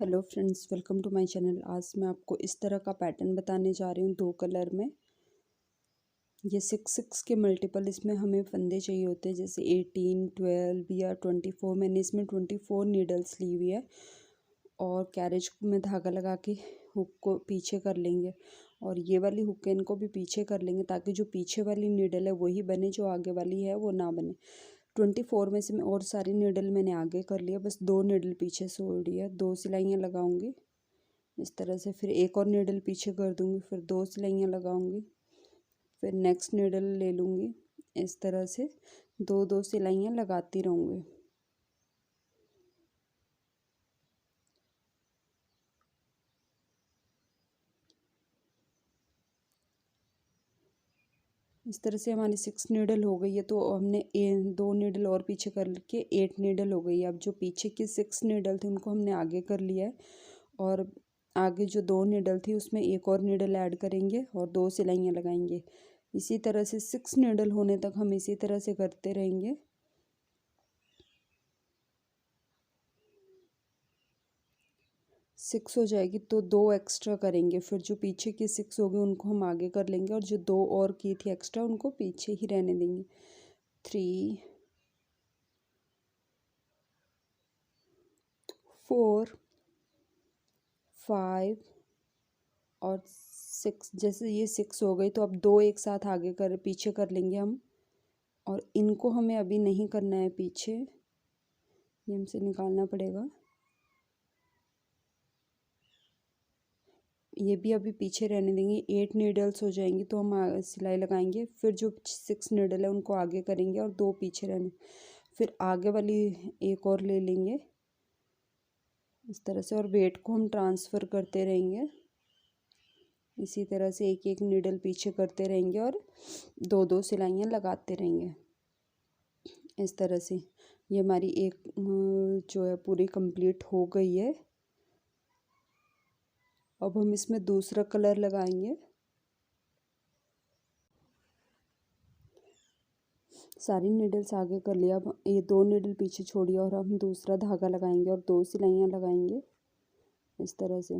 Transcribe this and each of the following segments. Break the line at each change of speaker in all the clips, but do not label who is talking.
Hello friends, welcome to my channel. आज मैं आपको इस तरह का पैटर्न बताने जा रही हूँ दो कलर में। ये 6 के मल्टीपल इसमें हमें फंदे चाहिए होते हैं, जैसे 18, 12 या 24। मैंने इसमें 24 नीडल्स ली हुई है और कैरेज में धागा लगा के हुक को पीछे कर लेंगे और ये वाली हुक इनको भी पीछे कर लेंगे ताकि जो पीछे वाली नीडल है वही बने, जो आगे वाली है वो ना बने। 24 में से मैं और सारी नीडल मैंने आगे कर लिया, बस 2 नीडल पीछे छोड़ दिया। 2 सिलाइयाँ लगाऊंगी इस तरह से, फिर एक और नीडल पीछे कर दूंगी, फिर 2 सिलाइयाँ लगाऊंगी, फिर नेक्स्ट नीडल ले लूँगी। इस तरह से 2-2 सिलाइयाँ लगाती रहूँगी। इस तरह से हमारी 6 नीडल हो गई है, तो हमने 2 नीडल और पीछे कर के 8 नीडल हो गई है। अब जो पीछे की 6 नीडल थी उनको हमने आगे कर लिया है और आगे जो 2 नीडल थी उसमें एक और नीडल ऐड करेंगे और 2 सिलाइयाँ लगाएंगे। इसी तरह से 6 नीडल होने तक हम इसी तरह से करते रहेंगे। 6 हो जाएगी तो 2 एक्स्ट्रा करेंगे, फिर जो पीछे की 6 होगी उनको हम आगे कर लेंगे और जो 2 और की थी एक्स्ट्रा उनको पीछे ही रहने देंगे। 3, 4, 5 और 6। जैसे ये 6 हो गई तो अब 2 एक साथ आगे कर पीछे कर लेंगे हम, और इनको हमें अभी नहीं करना है पीछे, ये हमसे निकालना पड़ेगा। ये भी अभी पीछे रहने देंगे। 8 नीडल्स हो जाएंगी तो हम सिलाई लगाएंगे, फिर जो 6 नीडल है उनको आगे करेंगे और 2 पीछे रहने, फिर आगे वाली एक और ले लेंगे इस तरह से, और वेट को हम ट्रांसफ़र करते रहेंगे। इसी तरह से एक एक नीडल पीछे करते रहेंगे और 2-2 सिलाइयाँ लगाते रहेंगे। इस तरह से ये हमारी एक जो है पूरी कंप्लीट हो गई है। अब हम इसमें दूसरा कलर लगाएंगे। सारी नीडल्स आगे कर लिया, अब ये 2 नीडल पीछे छोड़िए और हम दूसरा धागा लगाएंगे और 2 सिलाइयाँ लगाएंगे इस तरह से।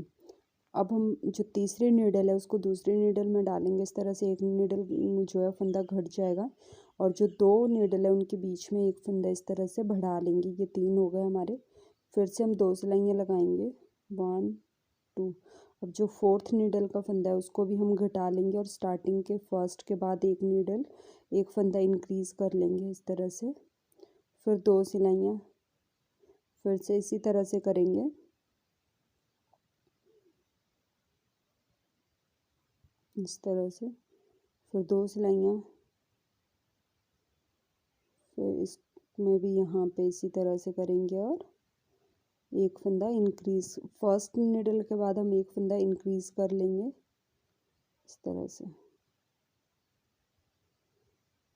अब हम जो तीसरी नीडल है उसको दूसरी नीडल में डालेंगे। इस तरह से एक नीडल जो है फंदा घट जाएगा और जो 2 नीडल है उनके बीच में एक फंदा इस तरह से बढ़ा लेंगे। ये 3 हो गए हमारे। फिर से हम 2 सिलाइयाँ लगाएंगे, 1, 2। अब जो 4th नीडल का फंदा है उसको भी हम घटा लेंगे और स्टार्टिंग के फर्स्ट के बाद एक नीडल एक फंदा इंक्रीज़ कर लेंगे इस तरह से, फिर 2 सिलाइयाँ, फिर से इसी तरह से करेंगे। इस तरह से फिर 2 सिलाइयाँ, फिर इसमें भी यहाँ पे इसी तरह से करेंगे और एक फंदा इंक्रीज़, फर्स्ट नीडल के बाद हम एक फंदा इंक्रीज़ कर लेंगे इस तरह से।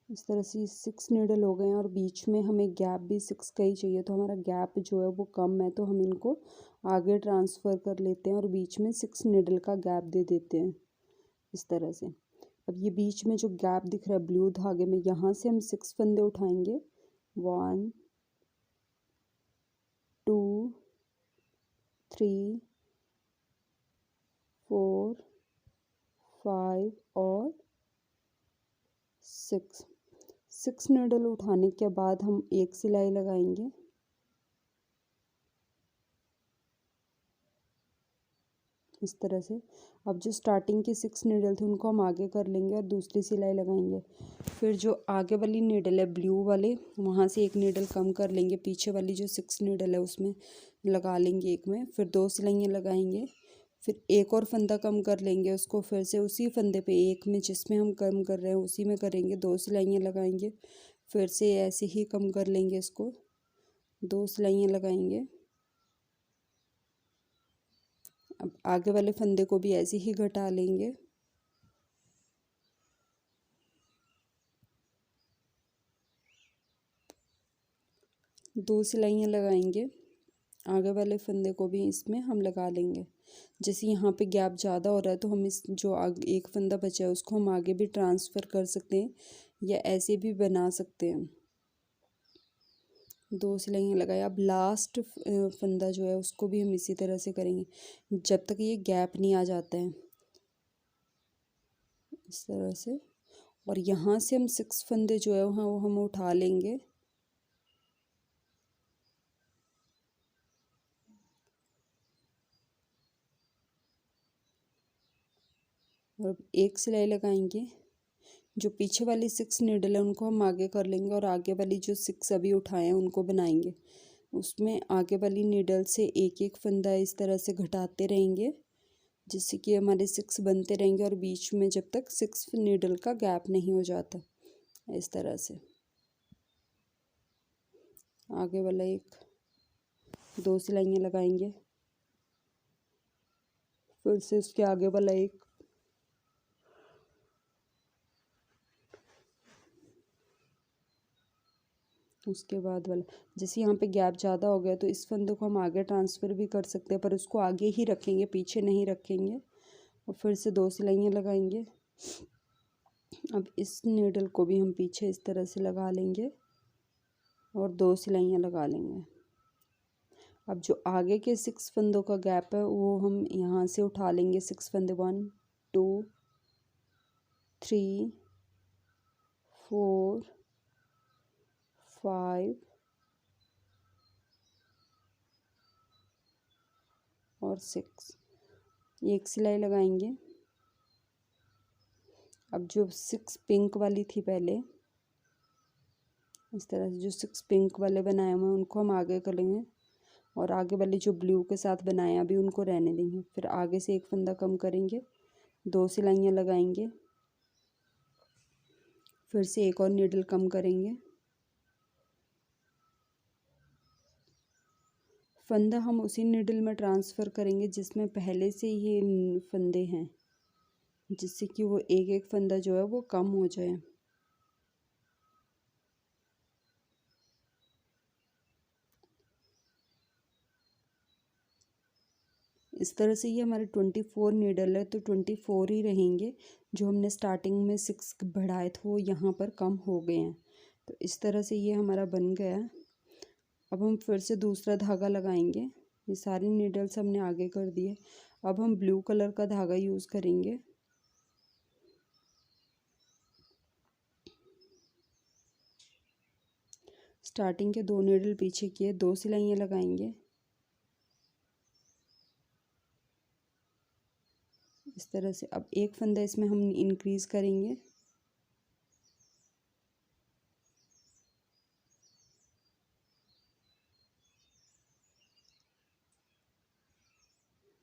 इस तरह से 6 नीडल हो गए हैं और बीच में हमें गैप भी 6 का ही चाहिए, तो हमारा गैप जो है वो कम है, तो हम इनको आगे ट्रांसफ़र कर लेते हैं और बीच में 6 नीडल का गैप दे देते हैं इस तरह से। अब ये बीच में जो गैप दिख रहा है ब्लू धागे में, यहाँ से हम 6 फंदे उठाएंगे, 1, 2, 3, 4, 5 और 6 नीडल उठाने के बाद हम एक सिलाई लगाएंगे। इस तरह से अब जो स्टार्टिंग की 6 नीडल थी उनको हम आगे कर लेंगे और दूसरी सिलाई लगाएंगे। फिर जो आगे वाली नीडल है ब्लू वाले, वहाँ से एक नीडल कम कर लेंगे, पीछे वाली जो 6 नीडल है उसमें लगा लेंगे एक में, फिर 2 सिलाइयाँ लगाएंगे, फिर एक और फंदा कम कर लेंगे उसको, फिर से उसी फंदे पे एक में जिसमें हम कम कर रहे हैं उसी में करेंगे, 2 सिलाइयाँ लगाएंगे, फिर से ऐसे ही कम कर लेंगे इसको, 2 सिलाइयाँ लगाएंगे। अब आगे वाले फंदे को भी ऐसे ही घटा लेंगे। दो सिलाइयाँ लगाएंगे, आगे वाले फंदे को भी इसमें हम लगा लेंगे। जैसे यहाँ पे गैप ज़्यादा हो रहा है तो हम इस जो आगे एक फंदा बचा है उसको हम आगे भी ट्रांसफ़र कर सकते हैं या ऐसे भी बना सकते हैं। 2 सिलाइयाँ लगाई। अब लास्ट फंदा जो है उसको भी हम इसी तरह से करेंगे जब तक ये गैप नहीं आ जाता है, इस तरह से। और यहाँ से हम 6 फंदे जो है वहाँ वो हम उठा लेंगे। और एक सिलाई लगाएंगे, जो पीछे वाली 6 नीडल है उनको हम आगे कर लेंगे और आगे वाली जो 6 अभी उठाए हैं उनको बनाएंगे। उसमें आगे वाली नीडल से एक एक फंदा इस तरह से घटाते रहेंगे जिससे कि हमारे 6 बनते रहेंगे और बीच में जब तक 6 नीडल का गैप नहीं हो जाता, इस तरह से। आगे वाला एक 2 सिलाइयाँ लगाएंगे, फिर से उसके आगे वाला एक, उसके बाद वाला। जैसे यहाँ पे गैप ज़्यादा हो गया तो इस फंदे को हम आगे ट्रांसफ़र भी कर सकते हैं, पर उसको आगे ही रखेंगे, पीछे नहीं रखेंगे। और फिर से 2 सिलाइयाँ लगाएंगे। अब इस नीडल को भी हम पीछे इस तरह से लगा लेंगे और 2 सिलाइयाँ लगा लेंगे। अब जो आगे के 6 फंदों का गैप है वो हम यहाँ से उठा लेंगे। 6 फंदे 1 2 3 4 5 और 6, एक सिलाई लगाएंगे। अब जो 6 पिंक वाली थी पहले, इस तरह से जो 6 पिंक वाले बनाए हुए हैं उनको हम आगे कर लेंगे और आगे वाले जो ब्लू के साथ बनाए अभी उनको रहने देंगे। फिर आगे से एक फंदा कम करेंगे, 2 सिलाइयाँ लगाएंगे, फिर से एक और नीडल कम करेंगे। फंदा हम उसी नीडल में ट्रांसफ़र करेंगे जिसमें पहले से ये फंदे हैं, जिससे कि वो एक एक फंदा जो है वो कम हो जाए। इस तरह से ये हमारे 24 नीडल है तो 24 ही रहेंगे। जो हमने स्टार्टिंग में 6 बढ़ाए थे वो यहाँ पर कम हो गए हैं। तो इस तरह से ये हमारा बन गया। अब हम फिर से दूसरा धागा लगाएंगे। ये सारी नीडल्स हमने आगे कर दिए। अब हम ब्लू कलर का धागा यूज़ करेंगे। स्टार्टिंग के 2 नीडल पीछे किए, 2 सिलाइयाँ लगाएंगे, इस तरह से। अब एक फंदा इसमें हम इंक्रीज़ करेंगे,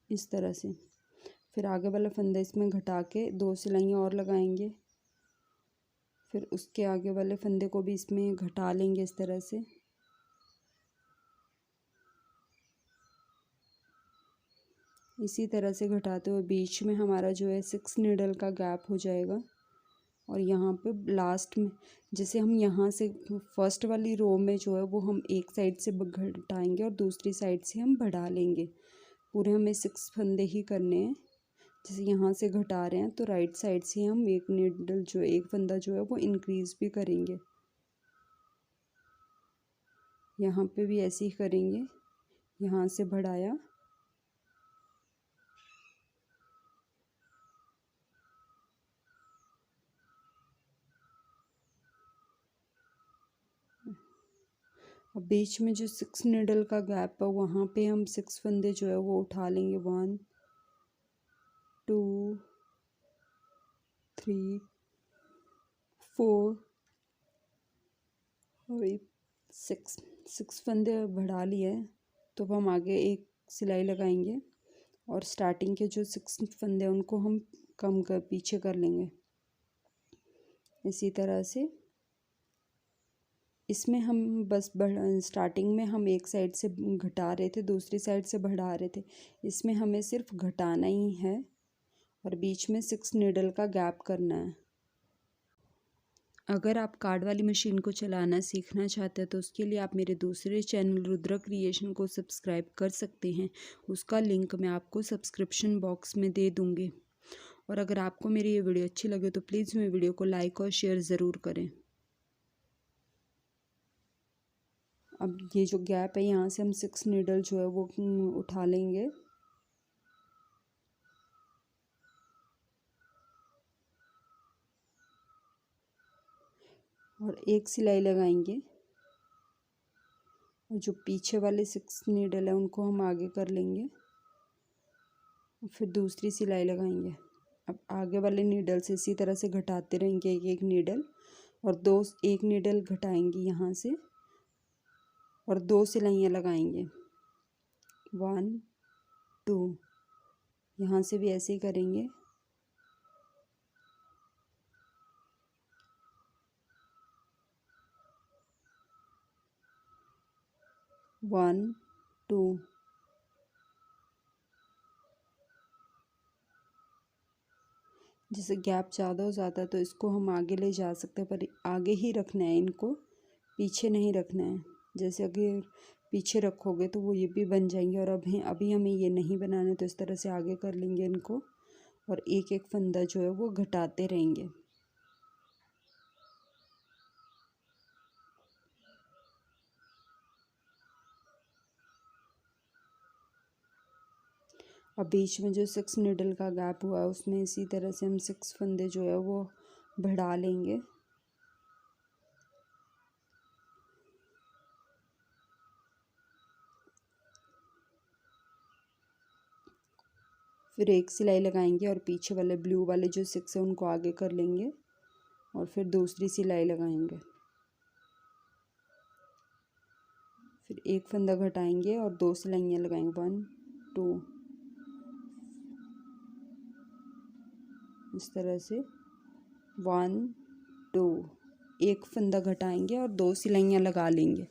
इस तरह से। फिर आगे वाला फंदा इसमें घटा के 2 सिलाइयाँ और लगाएंगे, फिर उसके आगे वाले फंदे को भी इसमें घटा लेंगे इस तरह से। इसी तरह से घटाते हुए बीच में हमारा जो है 6 नीडल का गैप हो जाएगा। और यहाँ पे लास्ट में जैसे हम यहाँ से फर्स्ट वाली रो में जो है वो हम एक साइड से घटाएंगे और दूसरी साइड से हम बढ़ा लेंगे। पूरे हमें 6 फंदे ही करने हैं। जैसे यहाँ से घटा रहे हैं तो राइट साइड से हम एक नीडल जो एक फंदा जो है वो इंक्रीज़ भी करेंगे। यहाँ पे भी ऐसे ही करेंगे, यहाँ से बढ़ाया, अब बीच में जो 6 नीडल का गैप है वहाँ पे हम 6 फंदे जो है वो उठा लेंगे। 1 2 3 4 और 6 फंदे बढ़ा लिए हैं तो अब हम आगे एक सिलाई लगाएंगे और स्टार्टिंग के जो 6 फंदे हैं उनको हम कम कर पीछे कर लेंगे। इसी तरह से इसमें हम बस स्टार्टिंग में हम एक साइड से घटा रहे थे, दूसरी साइड से बढ़ा रहे थे। इसमें हमें सिर्फ घटाना ही है और बीच में 6 नीडल का गैप करना है। अगर आप कार्ड वाली मशीन को चलाना सीखना चाहते हैं तो उसके लिए आप मेरे दूसरे चैनल रुद्रा क्रिएशन को सब्सक्राइब कर सकते हैं। उसका लिंक मैं आपको सब्सक्रिप्शन बॉक्स में दे दूँगी। और अगर आपको मेरी ये वीडियो अच्छी लगे तो प्लीज़ मेरी वीडियो को लाइक और शेयर ज़रूर करें। अब ये जो गैप है यहाँ से हम 6 नीडल जो है वो उठा लेंगे। और एक सिलाई लगाएंगे और जो पीछे वाले 6 नीडल है उनको हम आगे कर लेंगे। फिर दूसरी सिलाई लगाएंगे। अब आगे वाले नीडल से इसी तरह से घटाते रहेंगे एक एक नीडल, और एक नीडल घटाएंगे यहाँ से और 2 सिलाइयाँ लगाएंगे। 1 2, यहाँ से भी ऐसे ही करेंगे। वन टू, जैसे गैप ज़्यादा हो जाता है तो इसको हम आगे ले जा सकते हैं, पर आगे ही रखना है इनको, पीछे नहीं रखना है। जैसे अगर पीछे रखोगे तो वो ये भी बन जाएंगे, और अभी हमें ये नहीं बनाना है, तो इस तरह से आगे कर लेंगे इनको और एक एक फंदा जो है वो घटाते रहेंगे। अब बीच में जो 6 नीडल का गैप हुआ है उसमें इसी तरह से हम 6 फंदे जो है वो बढ़ा लेंगे। फिर एक सिलाई लगाएंगे और पीछे वाले ब्लू वाले जो 6 है उनको आगे कर लेंगे और फिर दूसरी सिलाई लगाएंगे। फिर एक फंदा घटाएंगे और 2 सिलाइयाँ लगाएंगे। 1 2, इस तरह से 1 2, एक फंदा घटाएंगे और 2 सिलाइयाँ लगा लेंगे।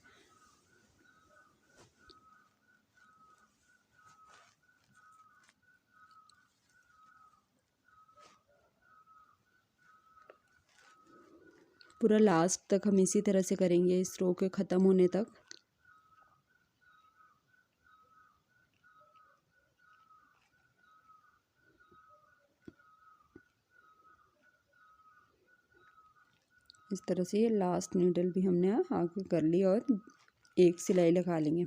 पूरा लास्ट तक हम इसी तरह से करेंगे, इस रो के ख़त्म होने तक। इस तरह से ये लास्ट नीडल भी हमने आगे कर ली और एक सिलाई लगा लेंगे।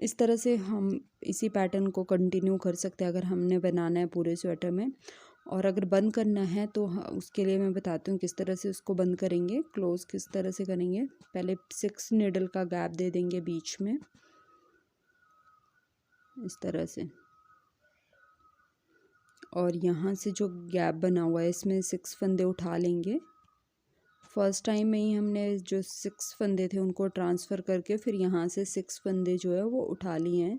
इस तरह से हम इसी पैटर्न को कंटिन्यू कर सकते हैं अगर हमने बनाना है पूरे स्वेटर में। और अगर बंद करना है तो उसके लिए मैं बताती हूँ किस तरह से उसको बंद करेंगे, क्लोज किस तरह से करेंगे। पहले 6 नीडल का गैप दे देंगे बीच में, इस तरह से, और यहाँ से जो गैप बना हुआ है इसमें 6 फंदे उठा लेंगे। फर्स्ट टाइम में ही हमने जो 6 फंदे थे उनको ट्रांसफ़र करके फिर यहाँ से 6 फंदे जो है वो उठा लिए हैं।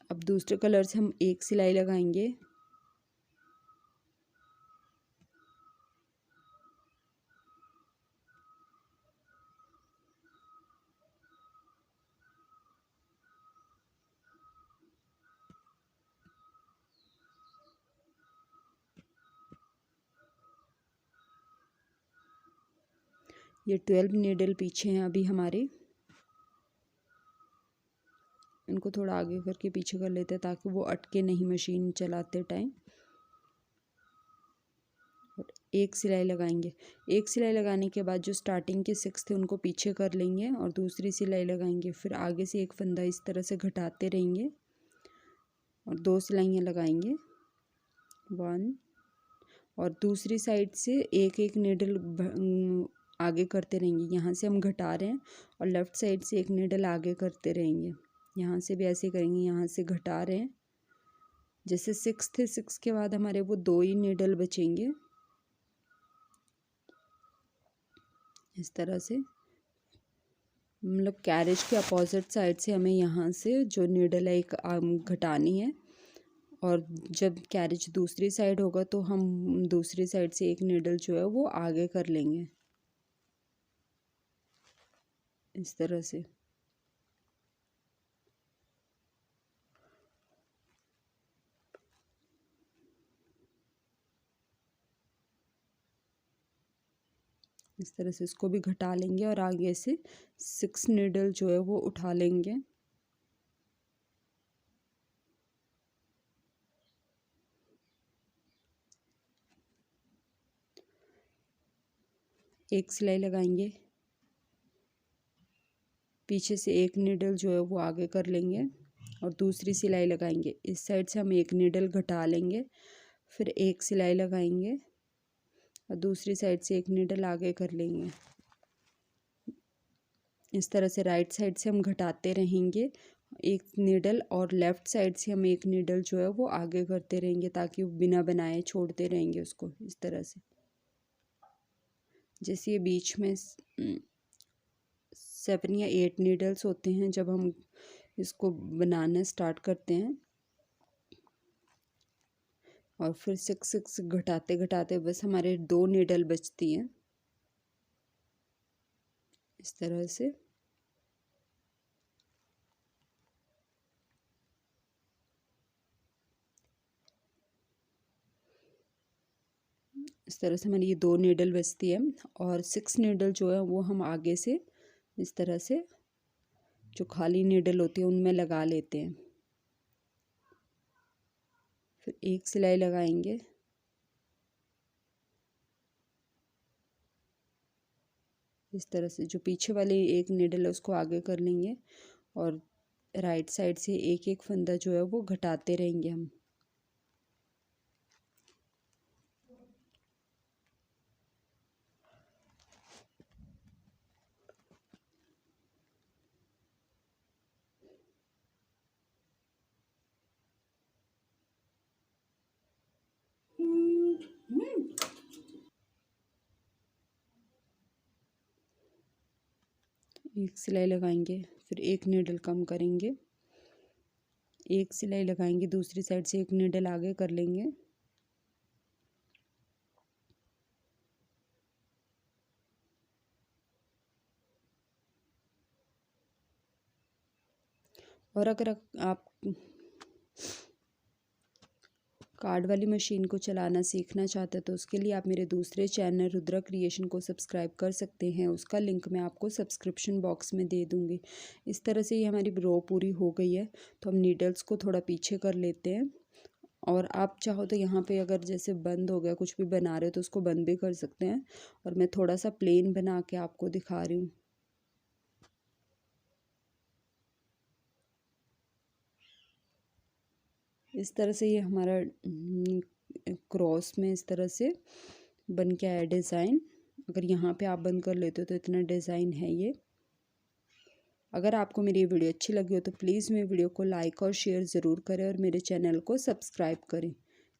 अब दूसरे कलर से हम एक सिलाई लगाएंगे। ये 12 नीडल पीछे हैं अभी हमारे, इनको थोड़ा आगे करके पीछे कर लेते हैं ताकि वो अटके नहीं मशीन चलाते टाइम। और एक सिलाई लगाएंगे। एक सिलाई लगाने के बाद जो स्टार्टिंग के 6 थे उनको पीछे कर लेंगे और दूसरी सिलाई लगाएंगे। फिर आगे से एक फंदा इस तरह से घटाते रहेंगे और 2 सिलाइयाँ लगाएंगे। 1, और दूसरी साइड से एक एक नीडल आगे करते रहेंगे। यहाँ से हम घटा रहे हैं और लेफ़्ट साइड से एक नीडल आगे करते रहेंगे। यहाँ से भी ऐसे करेंगे, यहाँ से घटा रहे हैं। जैसे 6 थे, 6 के बाद हमारे वो 2 ही नीडल बचेंगे, इस तरह से। मतलब कैरेज के अपोजिट साइड से हमें यहाँ से जो नीडल है एक घटानी है, और जब कैरेज दूसरी साइड होगा तो हम दूसरी साइड से एक नीडल जो है वो आगे कर लेंगे, इस तरह से। इस तरह से इसको भी घटा लेंगे और आगे से 6 नीडल जो है वो उठा लेंगे। एक सिलाई लगाएंगे, पीछे से एक नीडल जो है वो आगे कर लेंगे और दूसरी सिलाई लगाएंगे। इस साइड से हम एक नीडल घटा लेंगे, फिर एक सिलाई लगाएंगे और दूसरी साइड से एक नीडल आगे कर लेंगे। इस तरह से राइट साइड से हम घटाते रहेंगे एक नीडल और लेफ़्ट साइड से हम एक नीडल जो है वो आगे करते रहेंगे, ताकि वो बिना बनाए छोड़ते रहेंगे उसको। इस तरह से जैसे ये बीच में 7 या 8 नीडल्स होते हैं जब हम इसको बनाना स्टार्ट करते हैं, और फिर 6 घटाते घटाते बस हमारे 2 नीडल बचती हैं। इस तरह से हमारी ये 2 नीडल बचती है और 6 नीडल जो है वो हम आगे से इस तरह से जो खाली नीडल होती है उनमें लगा लेते हैं। फिर एक सिलाई लगाएंगे, इस तरह से जो पीछे वाली एक नीडल है उसको आगे कर लेंगे और राइट साइड से एक एक फंदा जो है वो घटाते रहेंगे हम। एक सिलाई लगाएंगे, फिर एक नीडल कम करेंगे, एक सिलाई लगाएंगे, दूसरी साइड से एक नीडल आगे कर लेंगे, और अगर आप कार्ड वाली मशीन को चलाना सीखना चाहते हैं तो उसके लिए आप मेरे दूसरे चैनल रुद्रा क्रिएशन को सब्सक्राइब कर सकते हैं। उसका लिंक मैं आपको सब्सक्रिप्शन बॉक्स में दे दूँगी। इस तरह से ये हमारी रो पूरी हो गई है, तो हम नीडल्स को थोड़ा पीछे कर लेते हैं। और आप चाहो तो यहाँ पे अगर जैसे बंद हो गया, कुछ भी बना रहे हो तो उसको बंद भी कर सकते हैं, और मैं थोड़ा सा प्लेन बना के आपको दिखा रही हूँ। इस तरह से ये हमारा क्रॉस में इस तरह से बन के आया डिज़ाइन। अगर यहाँ पे आप बंद कर लेते हो तो इतना डिज़ाइन है ये। अगर आपको मेरी ये वीडियो अच्छी लगी हो तो प्लीज़ मेरी वीडियो को लाइक और शेयर ज़रूर करें और मेरे चैनल को सब्सक्राइब करें।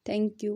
Thank you.